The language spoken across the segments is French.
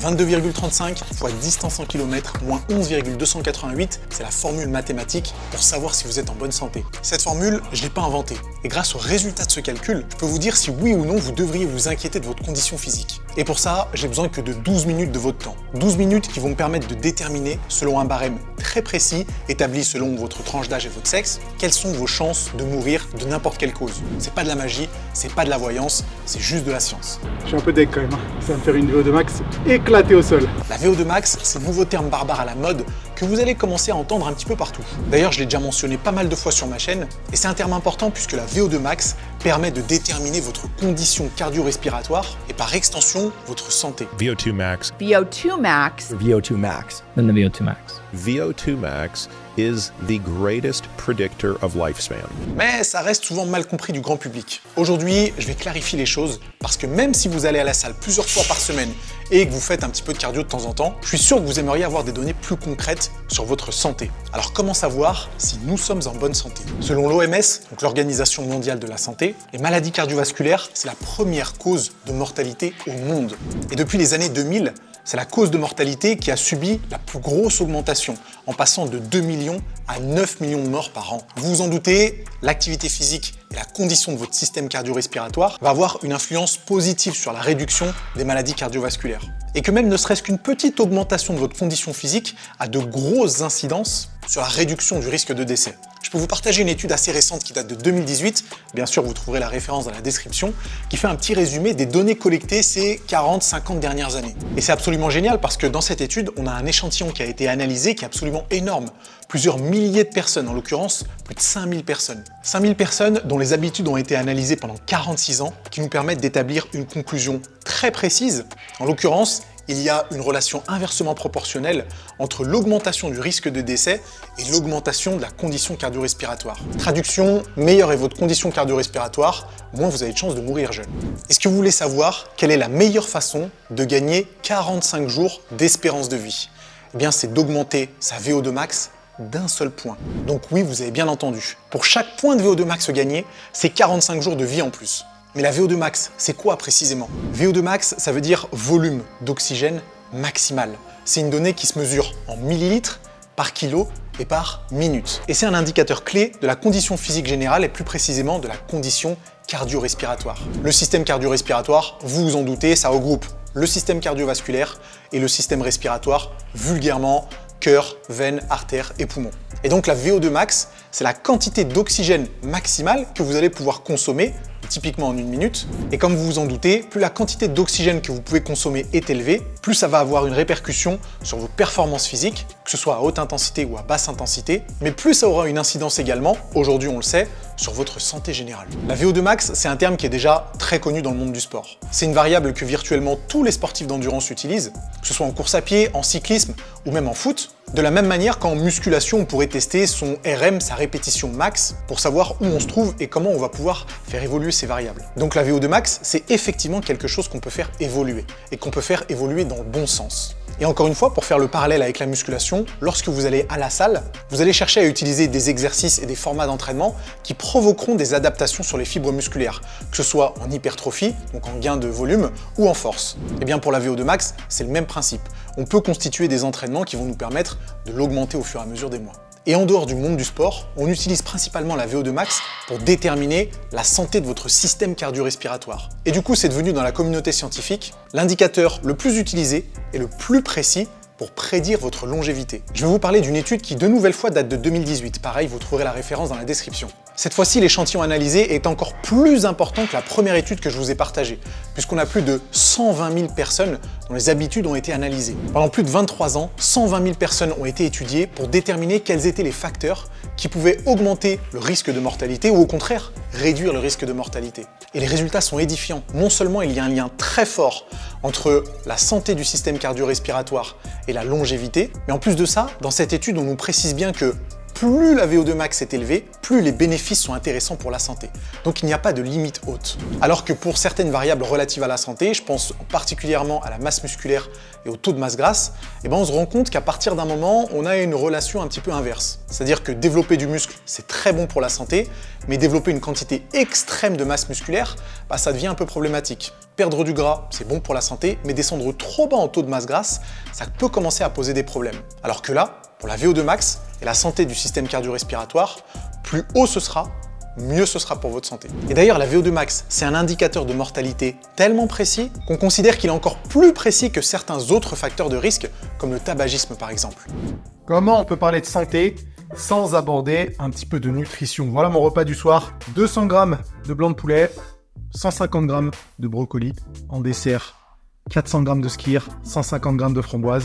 22,35 fois distance en kilomètres moins 11,288, c'est la formule mathématique pour savoir si vous êtes en bonne santé. Cette formule, je ne l'ai pas inventée. Et grâce au résultat de ce calcul, je peux vous dire si oui ou non vous devriez vous inquiéter de votre condition physique. Et pour ça, j'ai besoin que de 12 minutes de votre temps. 12 minutes qui vont me permettre de déterminer, selon un barème très précis, établi selon votre tranche d'âge et votre sexe, quelles sont vos chances de mourir de n'importe quelle cause. C'est pas de la magie, c'est pas de la voyance, c'est juste de la science. Je suis un peu deg quand même, ça va me faire une VO2 max éclatée au sol. La VO2 max, c'est le nouveau terme barbare à la mode que vous allez commencer à entendre un petit peu partout. D'ailleurs, je l'ai déjà mentionné pas mal de fois sur ma chaîne, et c'est un terme important puisque la VO2 max permet de déterminer votre condition cardio-respiratoire et par extension, votre santé. VO2 max. VO2 max. VO2 max. Then the VO2 max. VO2 max is the greatest predictor of lifespan. Mais ça reste souvent mal compris du grand public. Aujourd'hui, je vais clarifier les choses parce que même si vous allez à la salle plusieurs fois par semaine et que vous faites un petit peu de cardio de temps en temps, je suis sûr que vous aimeriez avoir des données plus concrètes sur votre santé. Alors comment savoir si nous sommes en bonne santé? Selon l'OMS, donc l'Organisation mondiale de la santé, les maladies cardiovasculaires, c'est la première cause de mortalité au monde. Et depuis les années 2000, c'est la cause de mortalité qui a subi la plus grosse augmentation, en passant de 2 millions à 9 millions de morts par an. Vous vous en doutez, l'activité physique et la condition de votre système cardio-respiratoire va avoir une influence positive sur la réduction des maladies cardiovasculaires. Et que même ne serait-ce qu'une petite augmentation de votre condition physique a de grosses incidences sur la réduction du risque de décès. Je peux vous partager une étude assez récente qui date de 2018, bien sûr vous trouverez la référence dans la description, qui fait un petit résumé des données collectées ces 40-50 dernières années. Et c'est absolument génial parce que dans cette étude, on a un échantillon qui a été analysé qui est absolument énorme. Plusieurs milliers de personnes, en l'occurrence plus de 5000 personnes. 5000 personnes dont les habitudes ont été analysées pendant 46 ans, qui nous permettent d'établir une conclusion très précise. En l'occurrence, il y a une relation inversement proportionnelle entre l'augmentation du risque de décès et l'augmentation de la condition cardio-respiratoire. Traduction, meilleure est votre condition cardio-respiratoire, moins vous avez de chances de mourir jeune. Est-ce que vous voulez savoir quelle est la meilleure façon de gagner 45 jours d'espérance de vie? Eh bien, c'est d'augmenter sa VO2 max d'un seul point. Donc oui, vous avez bien entendu. Pour chaque point de VO2 max gagné, c'est 45 jours de vie en plus. Mais la VO2 max, c'est quoi précisément? VO2 max, ça veut dire volume d'oxygène maximal. C'est une donnée qui se mesure en millilitres par kilo et par minute. Et c'est un indicateur clé de la condition physique générale et plus précisément de la condition cardio-respiratoire. Le système cardio-respiratoire, vous vous en doutez, ça regroupe le système cardiovasculaire et le système respiratoire, vulgairement cœur, veines, artères et poumons. Et donc la VO2 max, c'est la quantité d'oxygène maximale que vous allez pouvoir consommer, typiquement en 1 minute. Et comme vous vous en doutez, plus la quantité d'oxygène que vous pouvez consommer est élevée, plus ça va avoir une répercussion sur vos performances physiques, que ce soit à haute intensité ou à basse intensité, mais plus ça aura une incidence également, aujourd'hui on le sait, sur votre santé générale. La VO2 max, c'est un terme qui est déjà très connu dans le monde du sport. C'est une variable que virtuellement tous les sportifs d'endurance utilisent, que ce soit en course à pied, en cyclisme ou même en foot. De la même manière qu'en musculation, on pourrait tester son RM, sa répétition max, pour savoir où on se trouve et comment on va pouvoir faire évoluer ces variables. Donc la VO2 max, c'est effectivement quelque chose qu'on peut faire évoluer, et qu'on peut faire évoluer dans le bon sens. Et encore une fois, pour faire le parallèle avec la musculation, lorsque vous allez à la salle, vous allez chercher à utiliser des exercices et des formats d'entraînement qui provoqueront des adaptations sur les fibres musculaires, que ce soit en hypertrophie, donc en gain de volume, ou en force. Et bien pour la VO2 max, c'est le même principe. On peut constituer des entraînements qui vont nous permettre de l'augmenter au fur et à mesure des mois. Et en dehors du monde du sport, on utilise principalement la VO2 max pour déterminer la santé de votre système cardio-respiratoire. Et du coup, c'est devenu dans la communauté scientifique l'indicateur le plus utilisé et le plus précis pour prédire votre longévité. Je vais vous parler d'une étude qui, de nouvelle fois, date de 2018. Pareil, vous trouverez la référence dans la description. Cette fois-ci, l'échantillon analysé est encore plus important que la première étude que je vous ai partagée, puisqu'on a plus de 120 000 personnes dont les habitudes ont été analysées. Pendant plus de 23 ans, 120 000 personnes ont été étudiées pour déterminer quels étaient les facteurs qui pouvaient augmenter le risque de mortalité ou au contraire, réduire le risque de mortalité. Et les résultats sont édifiants. Non seulement il y a un lien très fort entre la santé du système cardio-respiratoire et la longévité, mais en plus de ça, dans cette étude, on nous précise bien que plus la VO2 max est élevée, plus les bénéfices sont intéressants pour la santé. Donc il n'y a pas de limite haute. Alors que pour certaines variables relatives à la santé, je pense particulièrement à la masse musculaire et au taux de masse grasse, on se rend compte qu'à partir d'un moment, on a une relation un petit peu inverse. C'est-à-dire que développer du muscle, c'est très bon pour la santé, mais développer une quantité extrême de masse musculaire, ça devient un peu problématique. Perdre du gras, c'est bon pour la santé, mais descendre trop bas en taux de masse grasse, ça peut commencer à poser des problèmes. Alors que là, pour la VO2 max et la santé du système cardio-respiratoire, plus haut ce sera, mieux ce sera pour votre santé. Et d'ailleurs, la VO2 max, c'est un indicateur de mortalité tellement précis qu'on considère qu'il est encore plus précis que certains autres facteurs de risque, comme le tabagisme par exemple. Comment on peut parler de santé sans aborder un petit peu de nutrition? Voilà mon repas du soir. 200 g de blanc de poulet, 150 g de brocoli. En dessert, 400 g de skyr, 150 g de framboise,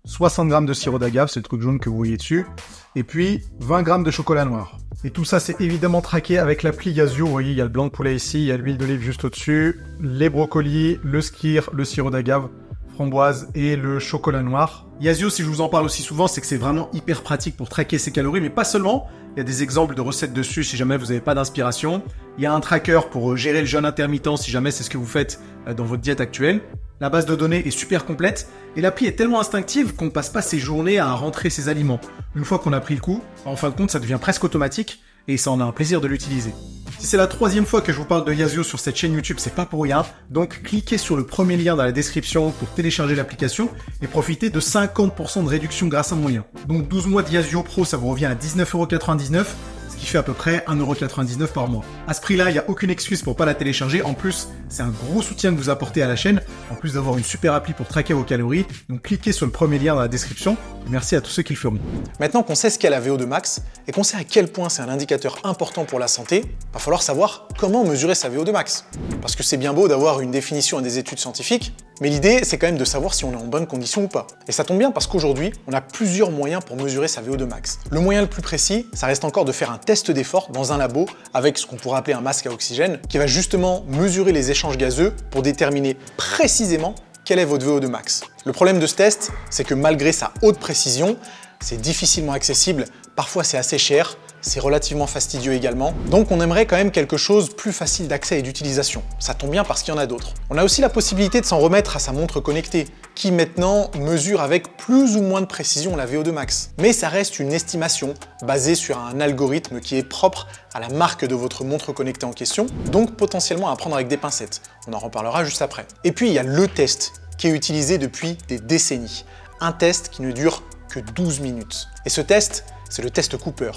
60 g de sirop d'agave, c'est le truc jaune que vous voyez dessus, et puis 20 g de chocolat noir. Et tout ça, c'est évidemment traqué avec l'appli Yazio. Vous voyez, il y a le blanc de poulet ici, il y a l'huile d'olive juste au-dessus, les brocolis, le skyr, le sirop d'agave, framboise et le chocolat noir. Yazio, si je vous en parle aussi souvent, c'est que c'est vraiment hyper pratique pour traquer ses calories, mais pas seulement. Il y a des exemples de recettes dessus si jamais vous n'avez pas d'inspiration. Il y a un tracker pour gérer le jeûne intermittent si jamais c'est ce que vous faites dans votre diète actuelle. La base de données est super complète et l'appli est tellement instinctive qu'on ne passe pas ses journées à rentrer ses aliments. Une fois qu'on a pris le coup, en fin de compte, ça devient presque automatique et ça en a un plaisir de l'utiliser. Si c'est la 3e fois que je vous parle de Yazio sur cette chaîne YouTube, c'est pas pour rien. Donc cliquez sur le premier lien dans la description pour télécharger l'application et profiter de 50% de réduction grâce à mon lien. Donc 12 mois de Yazio Pro, ça vous revient à 19,99 €. Ce qui fait à peu près 1,99 € par mois. À ce prix-là, il n'y a aucune excuse pour pas la télécharger. En plus, c'est un gros soutien que vous apportez à la chaîne, en plus d'avoir une super appli pour traquer vos calories. Donc cliquez sur le premier lien dans la description. Et merci à tous ceux qui le feront. Maintenant qu'on sait ce qu'est la VO2 max et qu'on sait à quel point c'est un indicateur important pour la santé, il va falloir savoir comment mesurer sa VO2 max. Parce que c'est bien beau d'avoir une définition et des études scientifiques, mais l'idée, c'est quand même de savoir si on est en bonne condition ou pas. Et ça tombe bien parce qu'aujourd'hui, on a plusieurs moyens pour mesurer sa VO2 max. Le moyen le plus précis, ça reste encore de faire un test d'effort dans un labo avec ce qu'on pourrait appeler un masque à oxygène, qui va justement mesurer les échanges gazeux pour déterminer précisément quelle est votre VO2 max. Le problème de ce test, c'est que malgré sa haute précision, c'est difficilement accessible, parfois c'est assez cher, c'est relativement fastidieux également. Donc on aimerait quand même quelque chose de plus facile d'accès et d'utilisation. Ça tombe bien parce qu'il y en a d'autres. On a aussi la possibilité de s'en remettre à sa montre connectée, qui maintenant mesure avec plus ou moins de précision la VO2 max. Mais ça reste une estimation basée sur un algorithme qui est propre à la marque de votre montre connectée en question, donc potentiellement à prendre avec des pincettes. On en reparlera juste après. Et puis il y a le test, qui est utilisé depuis des décennies. Un test qui ne dure que 12 minutes. Et ce test, c'est le test Cooper.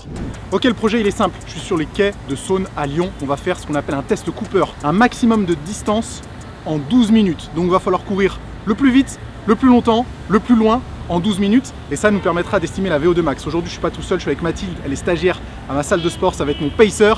Ok, le projet il est simple. Je suis sur les quais de Saône à Lyon. On va faire ce qu'on appelle un test Cooper. Un maximum de distance en 12 minutes. Donc il va falloir courir le plus vite, le plus longtemps, le plus loin en 12 minutes. Et ça nous permettra d'estimer la VO2 max. Aujourd'hui, je suis pas tout seul, je suis avec Mathilde. Elle est stagiaire à ma salle de sport. Ça va être mon pacer.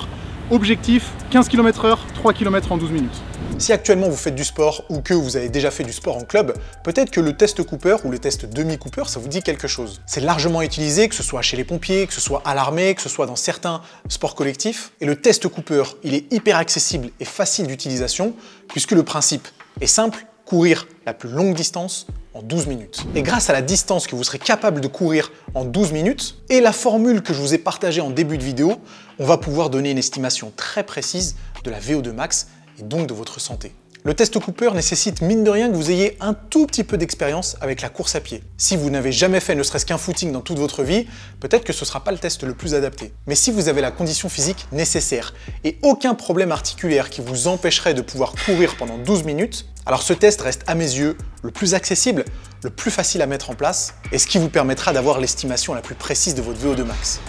Objectif, 15 km/h, 3 km en 12 minutes. Si actuellement vous faites du sport ou que vous avez déjà fait du sport en club, peut-être que le test Cooper ou le test demi-Cooper, ça vous dit quelque chose. C'est largement utilisé, que ce soit chez les pompiers, que ce soit à l'armée, que ce soit dans certains sports collectifs. Et le test Cooper, il est hyper accessible et facile d'utilisation puisque le principe est simple, courir la plus longue distance en 12 minutes. Et grâce à la distance que vous serez capable de courir en 12 minutes et la formule que je vous ai partagée en début de vidéo, on va pouvoir donner une estimation très précise de la VO2 max et donc de votre santé. Le test Cooper nécessite mine de rien que vous ayez un tout petit peu d'expérience avec la course à pied. Si vous n'avez jamais fait ne serait-ce qu'un footing dans toute votre vie, peut-être que ce ne sera pas le test le plus adapté. Mais si vous avez la condition physique nécessaire et aucun problème articulaire qui vous empêcherait de pouvoir courir pendant 12 minutes, alors ce test reste à mes yeux le plus accessible, le plus facile à mettre en place et ce qui vous permettra d'avoir l'estimation la plus précise de votre VO2 max.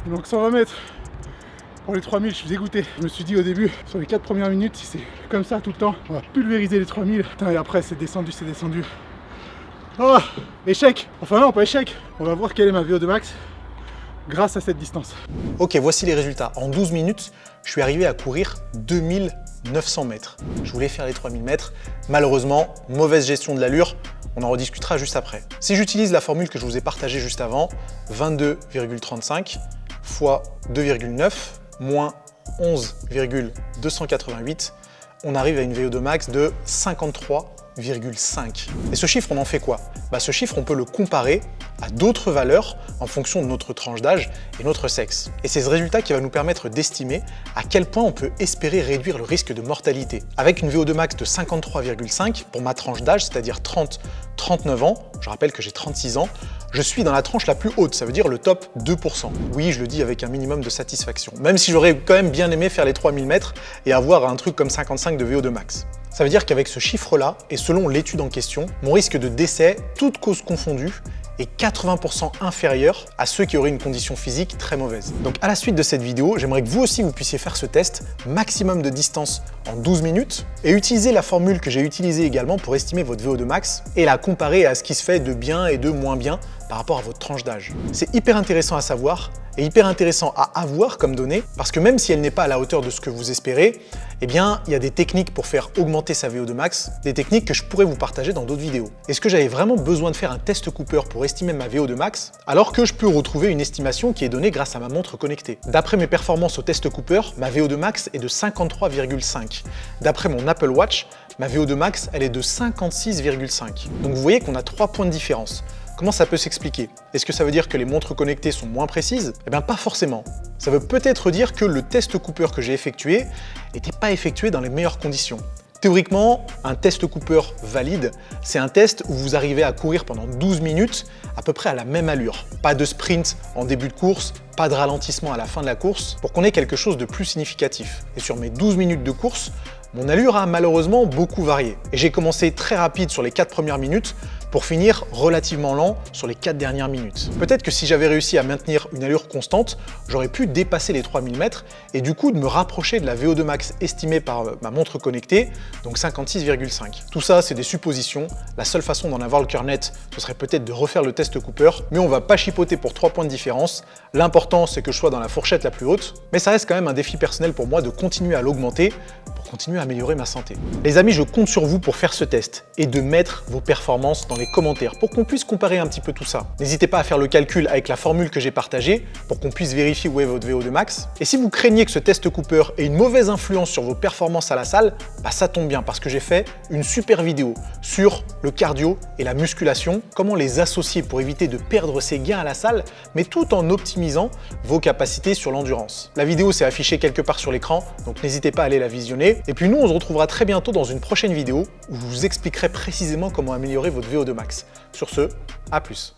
Donc 120 mètres. Pour les 3000, je suis dégoûté. Je me suis dit au début, sur les 4 premières minutes, si c'est comme ça tout le temps, on va pulvériser les 3000. Putain, et après, c'est descendu, c'est descendu. Oh, échec. Enfin non, pas échec. On va voir quelle est ma VO2 max grâce à cette distance. Ok, voici les résultats. En 12 minutes, je suis arrivé à courir 2900 mètres. Je voulais faire les 3000 mètres. Malheureusement, mauvaise gestion de l'allure. On en rediscutera juste après. Si j'utilise la formule que je vous ai partagée juste avant, 22,35 fois 2,9 moins 11,288, on arrive à une VO2 max de 53 33,5. Et ce chiffre, on en fait quoi? Ce chiffre, on peut le comparer à d'autres valeurs en fonction de notre tranche d'âge et notre sexe. Et c'est ce résultat qui va nous permettre d'estimer à quel point on peut espérer réduire le risque de mortalité. Avec une VO2 max de 53,5 pour ma tranche d'âge, c'est-à-dire 30-39 ans, je rappelle que j'ai 36 ans, je suis dans la tranche la plus haute, ça veut dire le top 2%. Oui, je le dis avec un minimum de satisfaction, même si j'aurais quand même bien aimé faire les 3000 mètres et avoir un truc comme 55 de VO2 max. Ça veut dire qu'avec ce chiffre-là, et selon l'étude en question, mon risque de décès, toutes causes confondues, est 80% inférieur à ceux qui auraient une condition physique très mauvaise. Donc à la suite de cette vidéo, j'aimerais que vous aussi vous puissiez faire ce test, maximum de distance en 12 minutes, et utiliser la formule que j'ai utilisée également pour estimer votre VO2 max et la comparer à ce qui se fait de bien et de moins bien par rapport à votre tranche d'âge. C'est hyper intéressant à savoir et hyper intéressant à avoir comme donnée parce que même si elle n'est pas à la hauteur de ce que vous espérez, eh bien, il y a des techniques pour faire augmenter sa VO2 max, des techniques que je pourrais vous partager dans d'autres vidéos. Est-ce que j'avais vraiment besoin de faire un test Cooper pour estimer ma VO2 max alors que je peux retrouver une estimation qui est donnée grâce à ma montre connectée? D'après mes performances au test Cooper, ma VO2 max est de 53,5. D'après mon Apple Watch, ma VO2 max, elle est de 56,5. Donc vous voyez qu'on a 3 points de différence. Comment ça peut s'expliquer? Est-ce que ça veut dire que les montres connectées sont moins précises? Eh bien pas forcément. Ça veut peut-être dire que le test Cooper que j'ai effectué n'était pas effectué dans les meilleures conditions. Théoriquement, un test Cooper valide, c'est un test où vous arrivez à courir pendant 12 minutes à peu près à la même allure. Pas de sprint en début de course, pas de ralentissement à la fin de la course, pour qu'on ait quelque chose de plus significatif. Et sur mes 12 minutes de course, mon allure a malheureusement beaucoup varié. Et j'ai commencé très rapide sur les 4 premières minutes pour finir relativement lent sur les 4 dernières minutes. Peut-être que si j'avais réussi à maintenir une allure constante, j'aurais pu dépasser les 3000 mètres et du coup de me rapprocher de la VO2 max estimée par ma montre connectée, donc 56,5. Tout ça, c'est des suppositions. La seule façon d'en avoir le cœur net, ce serait peut-être de refaire le test Cooper, mais on va pas chipoter pour 3 points de différence. L'important, c'est que je sois dans la fourchette la plus haute, mais ça reste quand même un défi personnel pour moi de continuer à l'augmenter pour continuer à améliorer ma santé. Les amis, je compte sur vous pour faire ce test et de mettre vos performances dans les commentaires pour qu'on puisse comparer un petit peu tout ça. N'hésitez pas à faire le calcul avec la formule que j'ai partagée pour qu'on puisse vérifier où est votre VO2 max. Et si vous craignez que ce test Cooper ait une mauvaise influence sur vos performances à la salle, ça tombe bien parce que j'ai fait une super vidéo sur le cardio et la musculation, comment les associer pour éviter de perdre ses gains à la salle, mais tout en optimisant vos capacités sur l'endurance. La vidéo s'est affichée quelque part sur l'écran, donc n'hésitez pas à aller la visionner. Et puis nous, on se retrouvera très bientôt dans une prochaine vidéo où je vous expliquerai précisément comment améliorer votre VO2 max. Sur ce, à plus.